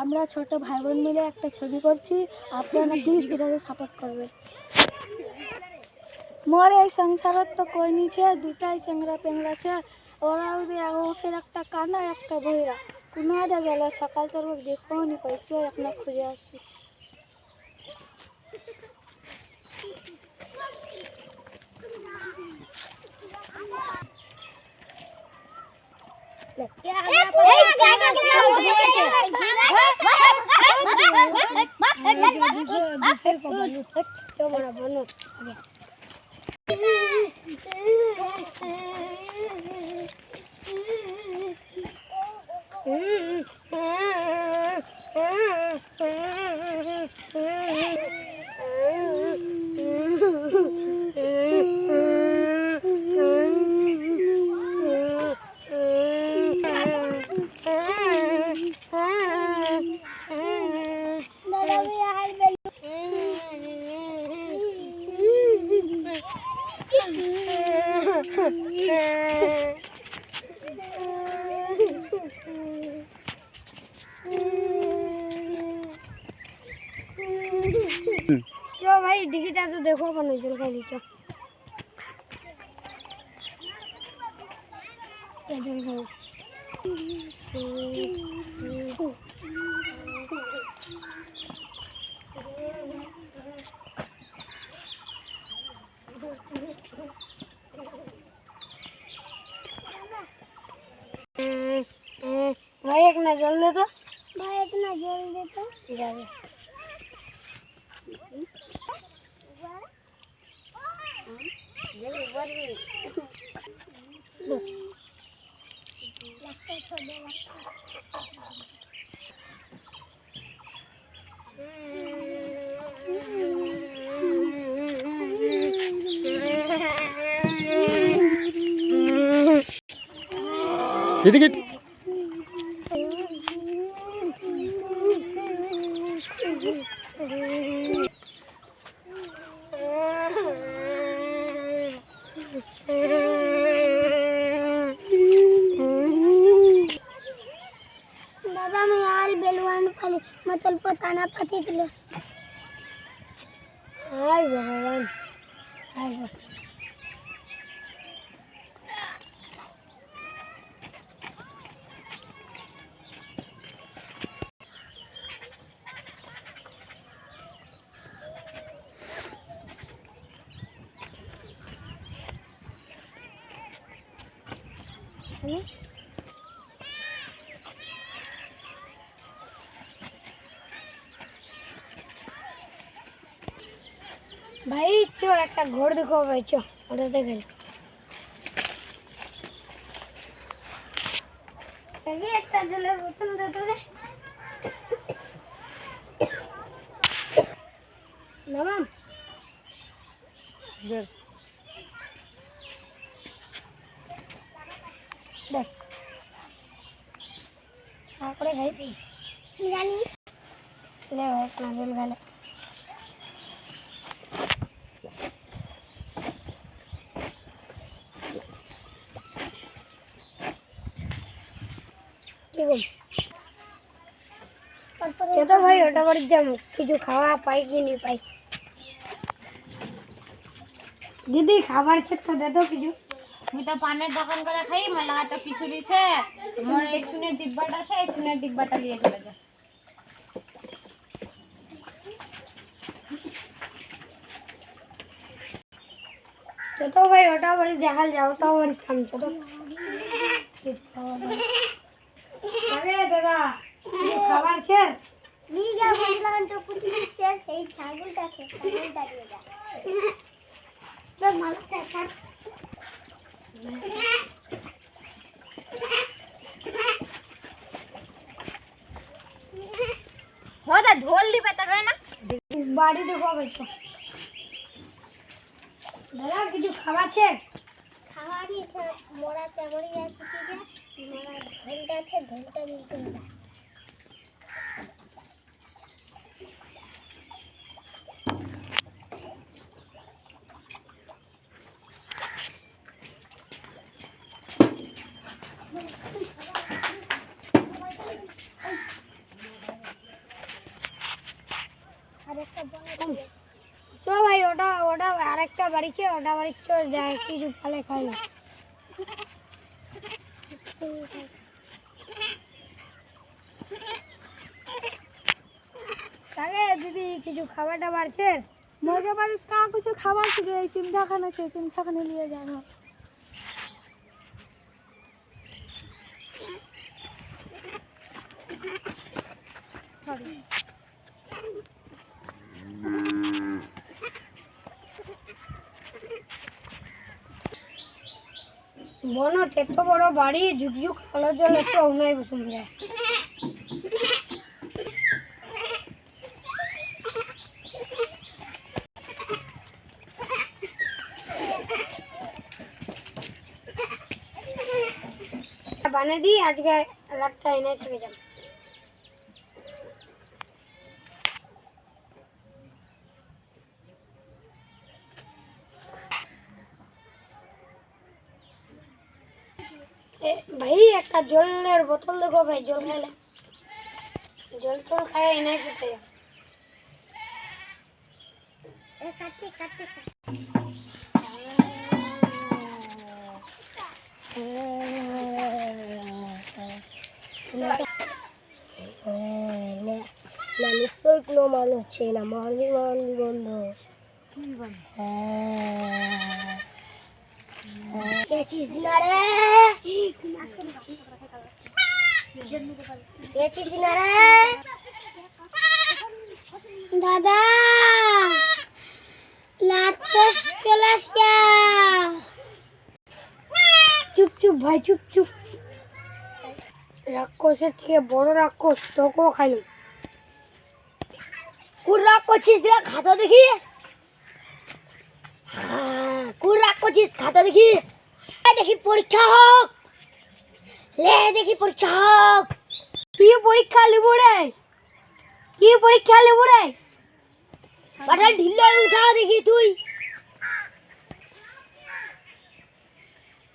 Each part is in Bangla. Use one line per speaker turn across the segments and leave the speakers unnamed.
আমরা ছোট ভাই বোন মিলে একটা ছবি করছি, আপনারা প্লিজ এটাকে সাপোর্ট করবেন। মোর এই সংসারত তো কই নিছে দুটাই চেংড়া পেংড়া আছে, ওরাও ফের একটা কানা একটা বহিরা, কোনাদে গেলে সকাল তোর দেখো নি পাইছো, এখন খুঁজে আসি। चो भाई डिगीटा तो देखो अपन चल खाई लीचो भाई एक नजर ले तो, भाई एक नजर दे तो जावे
এদিকে
दादा मैं आल बेलवान खाली मतलब पोताना पति दिले हाय भगवान हाय भाई चो एक घर देखो भाई चो ओटा देखें एक जलेर बोतल दे दो नमम देख आकड़े खाई थी जानी ले भाई अपना दिल गाले चलो भाई ओटा बाड़ी जाम किछु खावा पाई कि नहीं पाई दीदी खाबार छे तो दे दो किछु
मी तो पाने दোकान करे खाई मला तो किछुली छे मोर एक चुने डिब्बाटा छे एक चुने डिब्बाटा लिए चले जा
चलो भाई ओटा बाड़ी देखाल जाओ तो बाड़ी काम चलो अरे दादा খাবার শেষ নিয়ে যা বললাম তো পুরো শেষ এই ছাগলটা শেষ ছাগলটা দিয়ে যা তো মালটা কাট
होदा ढोल ली बेटा रे ना
বাড়ি দেখো বেচো দাদা কিছু খাবার শেষ খাবার নিয়ে মোরা চামড়ি আছে কি যে মোরা ঘন্টা আছে ঘন্টা নিতে চ ভাই, ওটা ওটা আরেকটা বাড়িছে, ওটা বাড়ি চ যায় কিছু ফলে খাই না। তাহলে দিদি কিছু খাবার টাবার আছে? মজা বাড়ি কা কিছু খাবার থেকে এই চিমটাখানা আছে, চিমটাখানা নিয়ে যাবো। বনত এত বড় বাড়ি, ঝুক ঝুক আলো জ্বলে, চোখ নাই বসুন যায়। বানিয়ে দিই, আজকে রাতটা এনে থেকে যাবো। ভাই একটা জলের বোতল দেখো ভাই, জল খাইলে, জল টল খাই এনে খেতে যাবো। না নিশ্চয়ই কোনো মানুষ হচ্ছে না, মারবি মারবি গন্ধ। গেছিস না রে, গেছিস না রে দাদা, লাটস ক্লাসিয়া। চুপ চুপ ভাই, চুপ চুপ। রাক্ষসের থেকে বড় রাক্ষস তোকেও খাইল। কোন রাগ করছিস রে, খাতো দেখি। কোন রাগ করছিস, খাতো দেখি। দেখি পরীক্ষা হোক, লে দেখি পরীক্ষা হোক। কি পরীক্ষা লিব রে, কি পরীক্ষা লিব রে? বাটা ঢিলে উঠা দেখি তুই।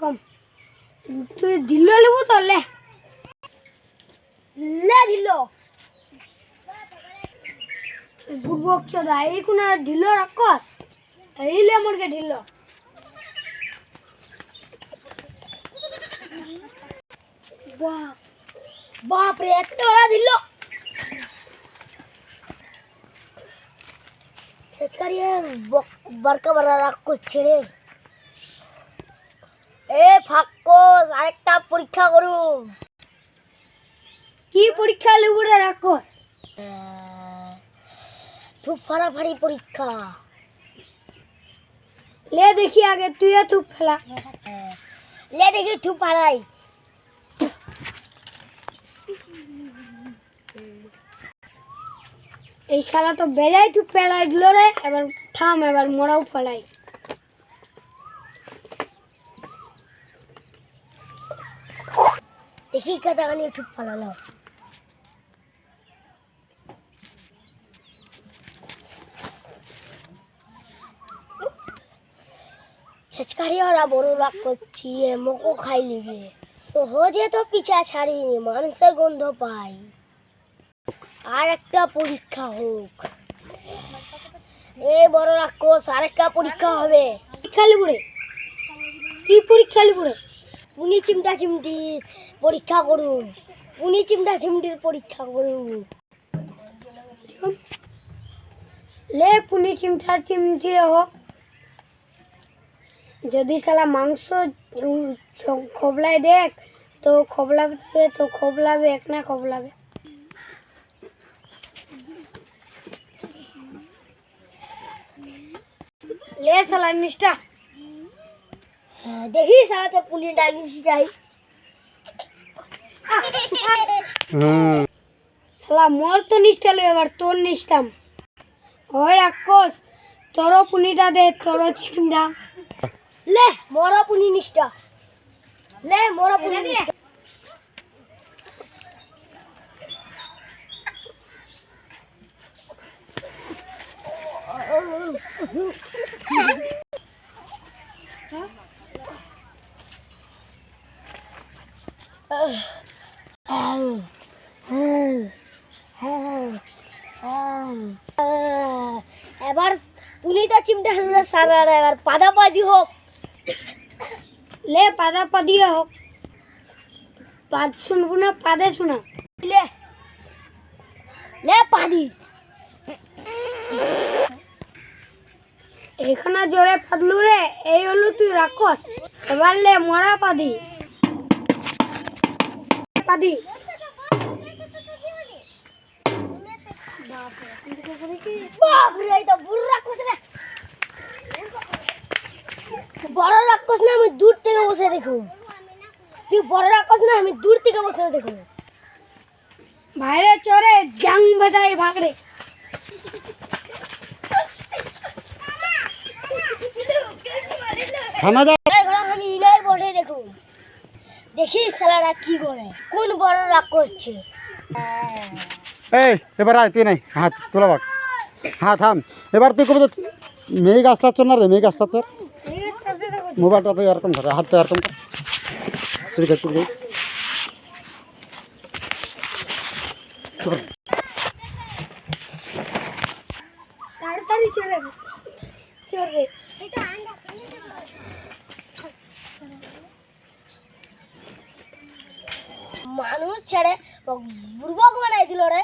কম তুই ঢিল লিব তো, লে লে ঢিল। বুবক চোদা, এই কোন ঢিল রাক্ষস, এই লে মোরকে ঢিল। বাপ রে, এত বড় ঢিল। বড়কা বড় রাক্ষস ছেড়ে এ ফাক্কস, আরেকটা পরীক্ষা করুন। কি পরীক্ষা লিব রে রাক্ষস? থুপ ফাড়াফাড়ি পরীক্ষা। লে দেখি আগে, তুইও থুপ ফেলা। লে দেখি থুপ ফাড়াই। এই শালা তো বেজাই থুপ ফেলাই দিল রে। এবার থাম, এবার মোড়াও ফেলাই। দেখি কতখানি থুপ ফেলালো। ছেচকারি ওরা বড় রাগ করছি, মোকো খাই লিবে। সহজে তো পিছা ছাড়িনি, মানুষের গন্ধ পাই। আর একটা পরীক্ষা হোক। এ বড় রাক্ষস, আরেকটা পরীক্ষা হবে। পরীক্ষা লিব রে, কি পরীক্ষা লিব রে? পুনি চিমটা চিমটির পরীক্ষা করুন, পুনি চিমটা চিমটির পরীক্ষা করুন। লে পুনি চিমটা চিমটি হোক। যদি শালা মাংস খোবলায় দেখ তো খোবলাবে, তো খোবলাবে এক না খোবলাবে। ले साला निष्ठा, देखी साला तो पुलिस डाली जाई। साला मोर तो निष्ठा ले, एबार तोर निष्ठा। ओए राक्षस, तोरो पुनिटा दे, तोरो चिमटा। ले मोरा पुनि निष्ठा, ले मोरा पुनि निष्ठा। এবার পুনিতা চিমটা হলো সারা এবার পাদাপাদি হোক লে পাদাপাদি হোক পাদ শুনবো না পাদে শোনা লে লে পাদি এখানে জোরে পাদলু রে এই হলো তুই রাক্ষস এবার লে মরা পাদি পাদি বাপরে এটা বুড়ো রাক্ষস রে বড় রাক্ষস না আমি দূর থেকে বসে দেখো তুই বড় রাক্ষস না আমি দূর থেকে বসে দেখো ভাইরে চোরে জাং বাজাই ভাগরে
থামা যা
আমি ইনার বসে দেখো দেখি শালারা কি করে কোন বড় রাক্ষস ছে
এই এবার আয় তুই নাই হাত তোলা বাক হ্যাঁ থাম এবার তুই কবে মেয়ে গাছটা চল না রে মেয়ে গাছটা চল মোবাইলটা তো এরকম ধরে হাতটা এরকম কর ঠিক আছে ঠিক আছে চল।
তাড়াতাড়ি চলে চলে এটা আন্ডা মানুষ ছেড়ে বুড়বক বানাই দিল রে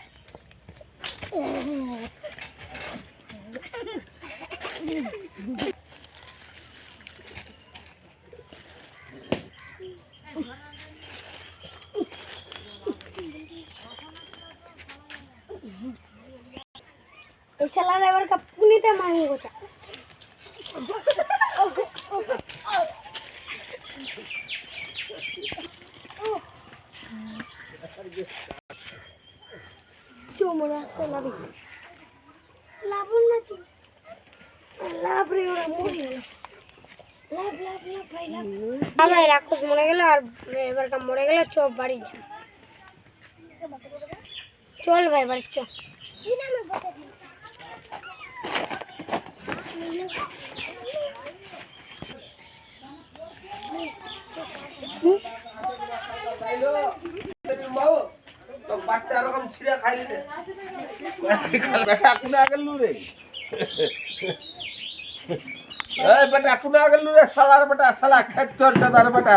এই শালার এবার কাপুনিতে মারি গোটা মনে আসতে লাভ লাভ না কি লাভ রে ওরা মরে গেল লাভ লাভ লাভ ভাই লাভ ভাই রাক্ষস মরে গেল আর এবার কা মরে গেল চল বাড়ি যা চল ভাই বাড়ি চল কি নামে বসে
তো বাচ্চা এরকম ছিঁড়ে খাইলি রে বেটা কোন আগেল রে এই বেটা কোন আগেল রে সালার বেটা সালা খেত চর চাদার বেটা